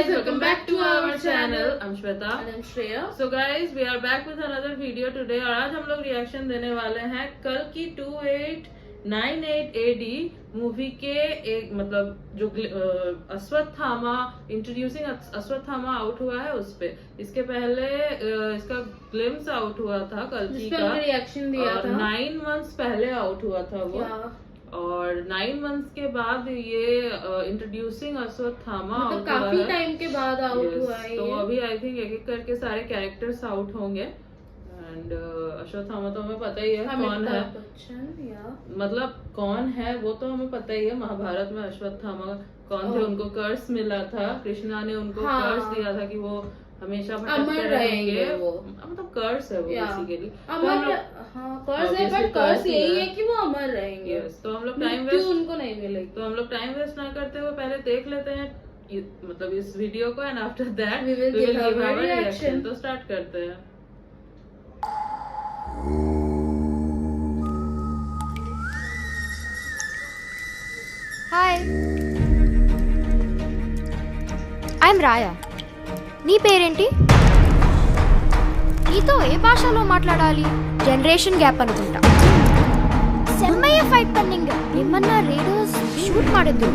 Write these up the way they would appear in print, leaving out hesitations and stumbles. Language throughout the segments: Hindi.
guys, welcome back to our channel. I'm Shweta and I'm Shreya. So guys, we are back with another video today और आज हम लोग रिएक्शन देने वाले हैं कल की 2898 AD मूवी के एक मतलब जो अश्वत्थामा इंट्रोड्यूसिंग अश्वत्थामा आउट हुआ है उस पे। इसके पहले इसका ग्लिम्स आउट हुआ था कल की का, रिएक्शन दिया था 9 months पहले आउट हुआ था वो और 9 months के बाद ये इंट्रोड्यूसिंग अश्वत्थामा मतलब काफी टाइम के बाद आउट हुआ है। तो अभी आई थिंक एक एक करके सारे कैरेक्टर्स आउट होंगे एंड अश्वत्थामा तो हमें पता ही है कौन है, मतलब कौन है वो तो हमें पता ही है। महाभारत में अश्वत्थामा कौन थे, उनको कर्स मिला था, कृष्णा ने उनको कर्स दिया था कि वो हमेशा भटकते रहेंगे, वो मतलब कर्स है वो बेसिकली अमर। हाँ कर्स है, बट कर्स यही है कि वो अमर रहेंगे। तो हम लोग टाइम वेस्ट उनको नहीं मिलेगी, तो हम लोग टाइम वेस्ट ना करते हुए पहले देख लेते हैं मतलब इस वीडियो को and after that we will give our reaction. तो स्टार्ट करते हैं। హాయ్ ఐఎమ్ రాయా. నీ పేరేంటి? నీతో ఏ భాషలో మాట్లాడాలి? జనరేషన్ గ్యాప్ అనుకుంటా. సెమ్మయ్య ఫైట్ పన్నింగ్ ఏమన్నా రేడర్స్ షూట్ ಮಾಡಿದ್ರು.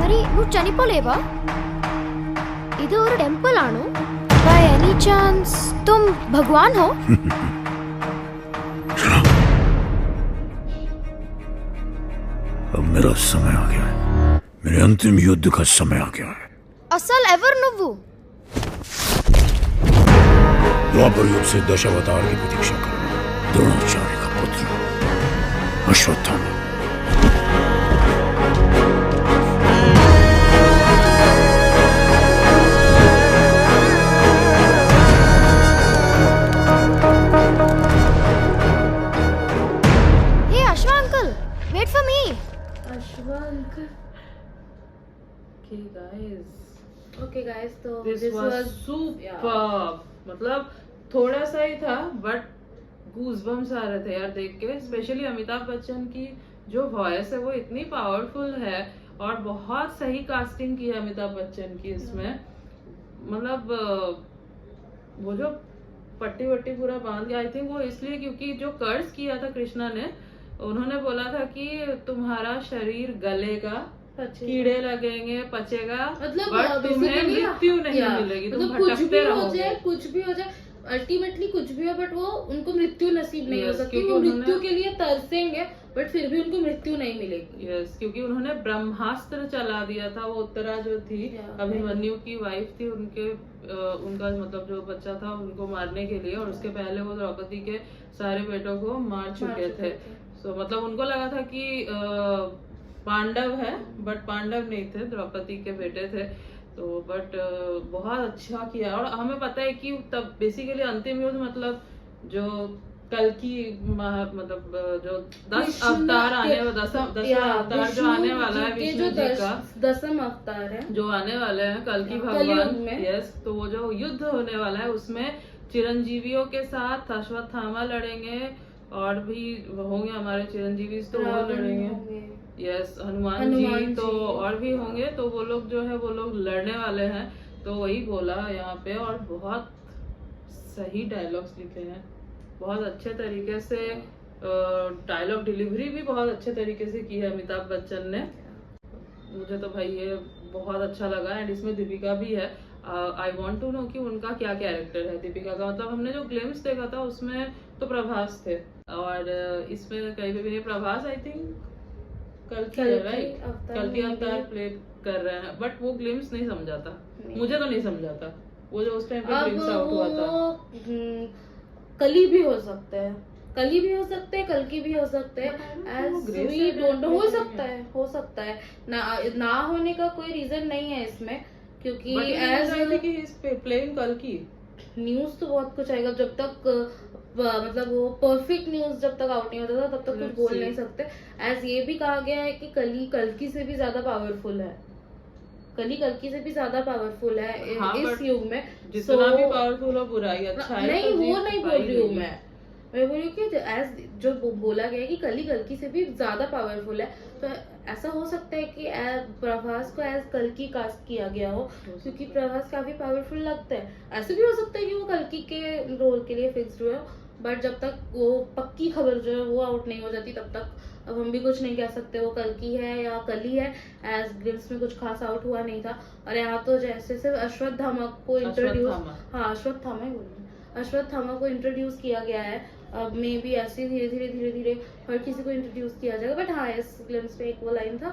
మరి నువ్వు చనిపోలేవా? ఇది ఒక టెంపుల్ ఆను. బై ఎనీ ಚಾನ್ಸ್ तुम भगवान हो? अब मेरा समय आ गया है, मेरे अंतिम युद्ध का समय आ गया है। అసలు ఎవరు నువ్వు? द्वापर युग से दशावतार की प्रतीक्षा कर रहा हूं, द्रोणाचार्य का पुत्र Ashwatthama. Hey Ashwa uncle, wait for me. Okay guys, तो this was superb. मतलब थोड़ा सा ही था बट गूज़बम्स आ रहे थे यार देख के। स्पेशली अमिताभ बच्चन की जो वॉइस है वो इतनी पावरफुल है और बहुत सही कास्टिंग की है अमिताभ बच्चन की इसमें। मतलब वो जो पट्टी वट्टी पूरा बांध के, आई थिंक वो इसलिए क्योंकि जो कर्ज किया था कृष्णा ने, उन्होंने बोला था कि तुम्हारा शरीर गलेगा, कीड़े लगेंगे, पचेगा, मतलब बट तुम्हें मृत्यु नहीं मिलेगी, तुम भटकते रहोगे। कुछ भी हो जाए अल्टीमेटली कुछ भी हो, बट वो उनको मृत्यु नसीब नहीं हो सकती। वो मृत्यु के लिए तरसेंगे बट फिर भी उनको मृत्यु नहीं मिलेगी। यस, क्योंकि उन्होंने ब्रह्मास्त्र चला दिया था। वो उत्तरा जो थी अभिमन्यु की वाइफ थी, उनका मतलब जो बच्चा था उनको मारने के लिए, और उसके पहले वो द्रौपदी के सारे बेटों को मार चुके थे। सो मतलब उनको लगा था कि पांडव है, बट पांडव नहीं थे, द्रौपदी के बेटे थे। तो बट बहुत अच्छा किया। और हमें पता है कि तब बेसिकली अंतिम युद्ध मतलब जो कल की मतलब जो 10 अवतार आने, अवतार जो आने वाला है, विष्णु जी का 10th अवतार है जो आने वाले हैं कल की भगवान। यस, तो वो जो युद्ध होने वाला है उसमें चिरंजीवियों के साथ अश्वत्थामा लड़ेंगे और भी होंगे हमारे चिरंजीवी, तो वो लड़ेंगे। यस, हनुमान जी तो और भी होंगे, तो वो लोग जो है वो लोग लड़ने वाले हैं। तो वही बोला यहाँ पे, और बहुत सही डायलॉग्स लिखे हैं, बहुत अच्छे तरीके से डायलॉग डिलीवरी भी बहुत अच्छे तरीके से की है अमिताभ बच्चन ने। मुझे तो भाई ये बहुत अच्छा लगा। एंड इसमें दीपिका भी है। आई वॉन्ट टू नो कि उनका क्या कैरेक्टर है दीपिका का। मतलब हमने जो ग्लिम्स देखा था उसमें तो प्रभास थे, और इसमें कहीं पे भी नहीं। प्रभास आई थिंक कल की अवतार प्ले कर रहे हैं, बट वो ग्लिम्स नहीं समझा था, मुझे तो नहीं समझा था वो जो उस टाइम पे ग्लिम्स आउट हुआ था। कली भी हो सकते हैं, कली भी हो सकते हैं, कल की भी हो सकते हैं, एज वी डोंट नो। हो सकता है ना होने का कोई रीजन नहीं है इसमें, क्योंकि एज प्लेइंग कल की न्यूज तो बहुत कुछ आएगा। जब तक मतलब वो परफेक्ट न्यूज जब तक आउट नहीं होता था तब तक कुछ बोल नहीं सकते। एज ये भी कहा गया है कि कली कल्कि से भी ज्यादा पावरफुल है, कली कल्कि से भी ज्यादा पावरफुल है इस युग में। जितना भी पावरफुल हो बुराई अच्छा है नहीं, वो नहीं बोल रही हूँ मैं बोल रही हूँ कि एज जो बोला गया है कि कली कल्कि से भी ज्यादा पावरफुल है, तो ऐसा हो सकता है कि प्रभास को एज कल्कि कास्ट किया गया हो, क्योंकि प्रभास काफी पावरफुल लगता है। ऐसे भी हो सकता है कि वो कल्कि के रोल के लिए फिक्स्ड हुए हो, बट जब तक वो पक्की खबर जो है वो आउट नहीं हो जाती तब तक अब हम भी कुछ नहीं कह सकते वो कल्कि है या कली है। एज ग्लिम्स में कुछ खास आउट हुआ नहीं था, और यहाँ तो जैसे सिर्फ अश्वत्थामा को इंट्रोड्यूस, हाँ अश्वत्थामा ही बोल, अश्वत्थामा को इंट्रोड्यूस किया गया है। अब मे बी ऐसे धीरे धीरे हर किसी को इंट्रोड्यूस किया जाएगा। बट हाँ, इस ग्लिम्स पे एक वो लाइन था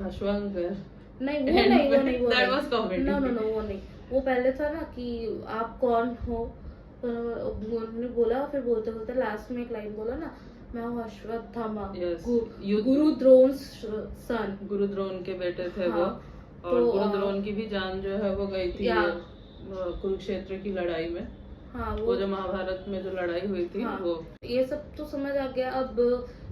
अश्वंकर, नहीं वो नहीं वो नहीं वो That was comedy. नो वो नहीं, वो पहले था ना कि आप कौन हो, तो उन्होंने बोला, फिर बोलते बोलते लास्ट में एक लाइन बोला ना, मैं हूँ अश्वत्थामा, गुरु द्रोण सन, गुरु द्रोण के बेटे थे हाँ, वो, और गुरु द्रोण की भी जान जो है वो गई थी कुरुक्षेत्र की लड़ाई में। हाँ वो जो महाभारत में जो लड़ाई हुई थी, हाँ, वो ये सब तो समझ आ गया। अब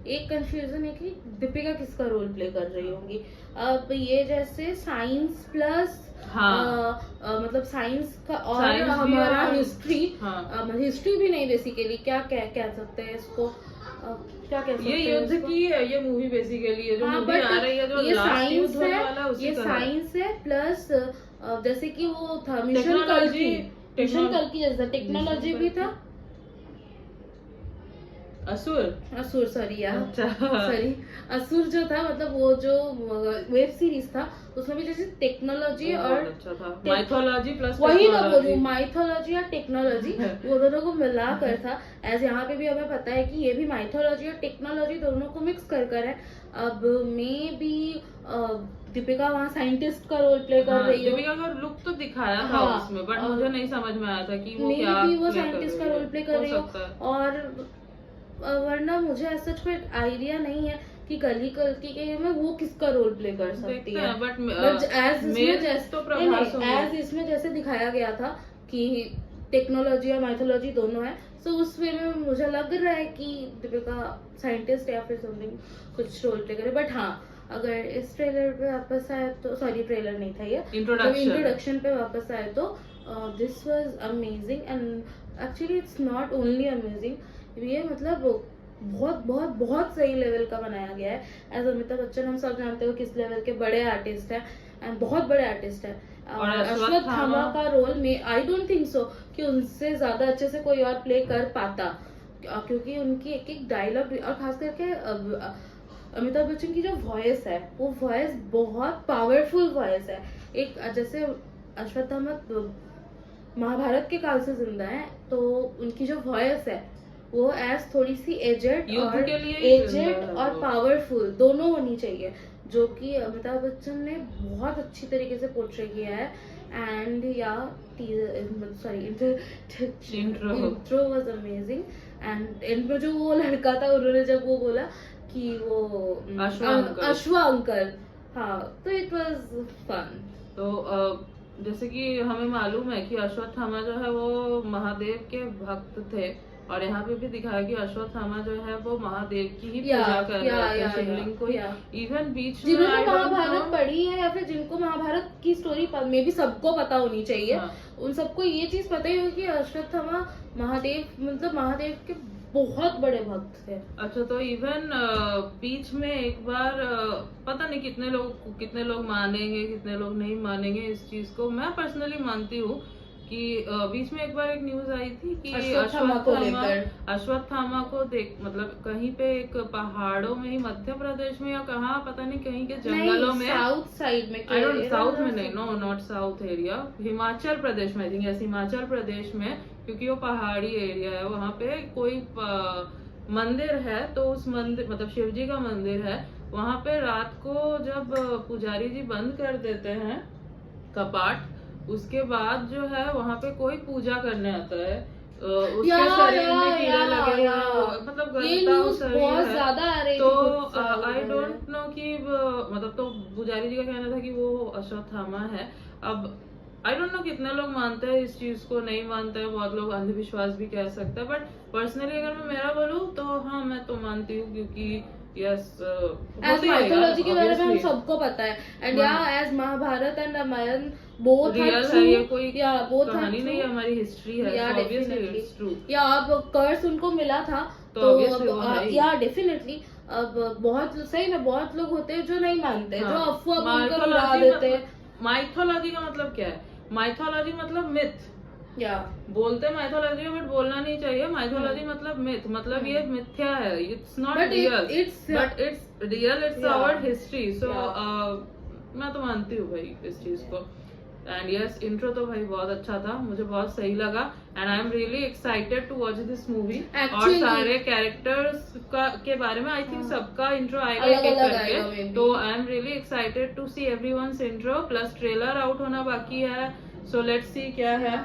एक कंफ्यूजन है कि दीपिका किसका रोल प्ले कर रही होंगी। अब ये जैसे साइंस प्लस मतलब साइंस का और हमारा हिस्ट्री, हिस्ट्री भी नहीं बेसिकली, क्या कह सकते हैं इसको, क्या कह सकते हैं, ये युद्ध की है ये मूवी बेसिकली है, जो मूवी आ रही है, जो ये लास्ट युद्ध साइंस होने वाला है उसी ये का साइंस है प्लस जैसे कि वो था मिशन कल्कि जैसा टेक्नोलॉजी भी था। असुर सॉरी यार, सॉरी असुर जो था, मतलब वो जो वेब सीरीज था उसमें भी जैसे टेक्नोलॉजी और अच्छा था, माइथोलॉजी प्लस वही ना बोल रही हूँ, माइथोलॉजी और टेक्नोलॉजी वो दोनों को मिला कर था। ऐसे यहाँ पे भी हमें पता है कि ये भी माइथोलॉजी और टेक्नोलॉजी दोनों को मिक्स कर है। अब मे भी दीपिका वहाँ साइंटिस्ट का रोल प्ले कर रही है। दीपिका का लुक तो दिखाया था उसमें, बट मुझे नहीं समझ में आया था कि वो क्या वो साइंटिस्ट का रोल प्ले कर रही है। और वरना मुझे ऐसा कोई आइडिया नहीं है कि कली कल्कि के में वो किसका रोल प्ले कर सकती है। बट एज इसमें जैसे दिखाया गया था कि टेक्नोलॉजी और माइथोलॉजी दोनों है, तो उस वे में मुझे लग रहा है कि दीपिका साइंटिस्ट या फिर समथिंग कुछ रोल प्ले करे। बट हाँ, अगर इस ट्रेलर पे वापस आए तो, सॉरी ट्रेलर नहीं था ये, इंट्रोडक्शन पे वापस आए तो this was amazing and actually it's not only amazing, ये मतलब बहुत बहुत बहुत सही लेवल का बनाया गया है। एज अमिताभ बच्चन हम सब जानते हो किस लेवल के बड़े आर्टिस्ट हैं एंड बहुत बड़े आर्टिस्ट हैं। और अश्वत्थामा का रोल में आई डोंट थिंक सो कि उनसे ज्यादा अच्छे से कोई और प्ले कर पाता, क्योंकि उनकी एक एक डायलॉग और खास करके अमिताभ बच्चन की जो वॉइस है वो वॉइस बहुत पावरफुल वॉइस है। एक जैसे अश्वत्थामा महाभारत के काल से जिंदा है, तो उनकी जो वॉइस है वो एज थोड़ी सी एजेड और पावरफुल दोनों होनी चाहिए, जो कि अमिताभ बच्चन ने बहुत अच्छी तरीके से पोर्ट्रे किया है। एंड या sorry intro was amazing and इनमें जो वो लड़का था उन्होंने जब वो बोला कि वो अश्व अंकल, हाँ, तो इट वाज फन। तो जैसे कि हमें मालूम है कि अश्वत्थामा जो है वो महादेव के भक्त थे, और यहाँ पे भी दिखाया कि अश्वत्थामा जो है वो महादेव की ही पूजा कर रहे थे, शिवलिंग को। इवन बीच में जिन्होंने महाभारत पढ़ी है या फिर जिनको महाभारत की स्टोरी में भी सबको पता होनी चाहिए, उन सबको ये चीज पता ही होगी कि अश्वत्थामा महादेव मतलब महादेव के बहुत बड़े भक्त थे। अच्छा, तो इवन बीच में एक बार पता नहीं कितने लोग मानेंगे कितने लोग नहीं मानेंगे इस चीज को, मैं पर्सनली मानती हूँ कि बीच में एक बार एक न्यूज आई थी कि अश्वत्थामा को देख मतलब कहीं पे एक पहाड़ों में ही मध्य प्रदेश में या कहाँ पता नहीं कहीं के जंगलों में, साउथ साइड में, साउथ में नहीं, no not south area, Himachal Pradesh में, हिमाचल प्रदेश में, क्योंकि वो पहाड़ी एरिया है, वहाँ पे कोई मंदिर है, तो उस मंदिर मतलब शिव जी का मंदिर है, वहाँ पे रात को जब पुजारी जी बंद कर देते हैं कपाट, उसके बाद जो है वहाँ पे कोई पूजा करने आता है, उसके शरीर में कीड़े लगे हुए, मतलब बहुत ज्यादा आ रही, तो आई डोंट नो कि मतलब तो पुजारी जी का कहना था कि वो अश्वत्थामा है। अब आई डोंट नो कितने लोग मानते हैं इस चीज को, नहीं मानते हैं, बहुत लोग अंधविश्वास भी कह सकते हैं, बट पर्सनली अगर मैं मेरा बोलूँ तो हाँ, मैं तो मानती हूँ, क्योंकि एज माइथोलॉजी के बारे में हम सबको पता है, and as Mahabharat and Ramayan both real है, ये कोई कहानी नहीं है, हमारी हिस्ट्री है, ऑब्वियसली ट्रू। या अब कर्स उनको मिला था तो obviously वो है ही। या डेफिनेटली अब बहुत सही में बहुत लोग होते हैं जो नहीं मानते, जो अफवाह बोलकर उड़ा देते हैं। माइथोलॉजी का मतलब क्या है? माइथोलॉजी मतलब मिथ, या बोलते माइथोलॉजी बट बोलना नहीं चाहिए। माइथोलॉजी मतलब मिथ, मतलब ये मिथ्या है, it's not real, but it's real, it's our history. So मैं तो मानती हूँ भाई इस चीज को। एंड यस, इंट्रो तो भाई बहुत अच्छा था, मुझे बहुत सही लगा and I am really excited to watch this movie. और सारे कैरेक्टर्स के बारे में आई थिंक सबका इंट्रो आएगा एक एक करके, तो I am really excited to see everyone's intro, plus trailer out होना बाकी है। सो लेट्स सी क्या है।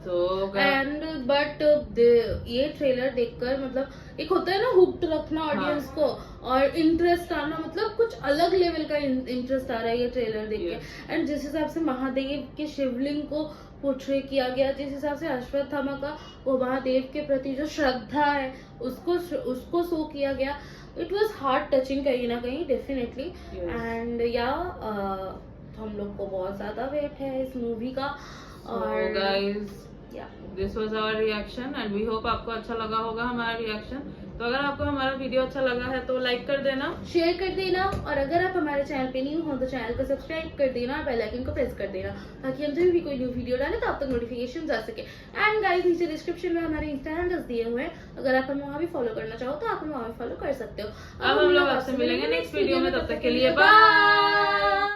एंड बट ये ट्रेलर देखकर मतलब एक होता है ना हुक्ड रखना ऑडियंस को और इंटरेस्ट आना, मतलब कुछ अलग लेवल का इंटरेस्ट आ रहा है ये ट्रेलर देख के। एंड जिस हिसाब से महादेव के शिवलिंग को पोर्ट्रे किया गया, जिस हिसाब से अश्वत्थामा का वो महादेव के प्रति जो श्रद्धा है उसको शो किया गया, इट वाज हार्ट टचिंग कहीं ना कहीं डेफिनेटली। एंड या हम लोग को बहुत ज्यादा वेट है इस मूवी का। और guys this was our reaction and we hope आपको अच्छा लगा होगा हमारा रिएक्शन। तो अगर आपको हमारा वीडियो अच्छा लगा है तो लाइक कर देना, शेयर कर देना, और अगर आप हमारे चैनल पे न्यू हो तो चैनल को सब्सक्राइब कर देना और बेल आइकन को प्रेस कर देना ताकि हम जब भी कोई न्यू वीडियो डालें तो आप तक नोटिफिकेशन जा सके। एंड गाइस नीचे डिस्क्रिप्शन में हमारे इंस्टा हैंडल्स दिए हुए हैं, अगर आप हमें वहाँ भी फॉलो करना चाहो तो आप हमें वहाँ भी फॉलो कर सकते हो। अब हम लोग आपसे मिलेंगे नेक्स्ट वीडियो में, तब तक के लिए बाय।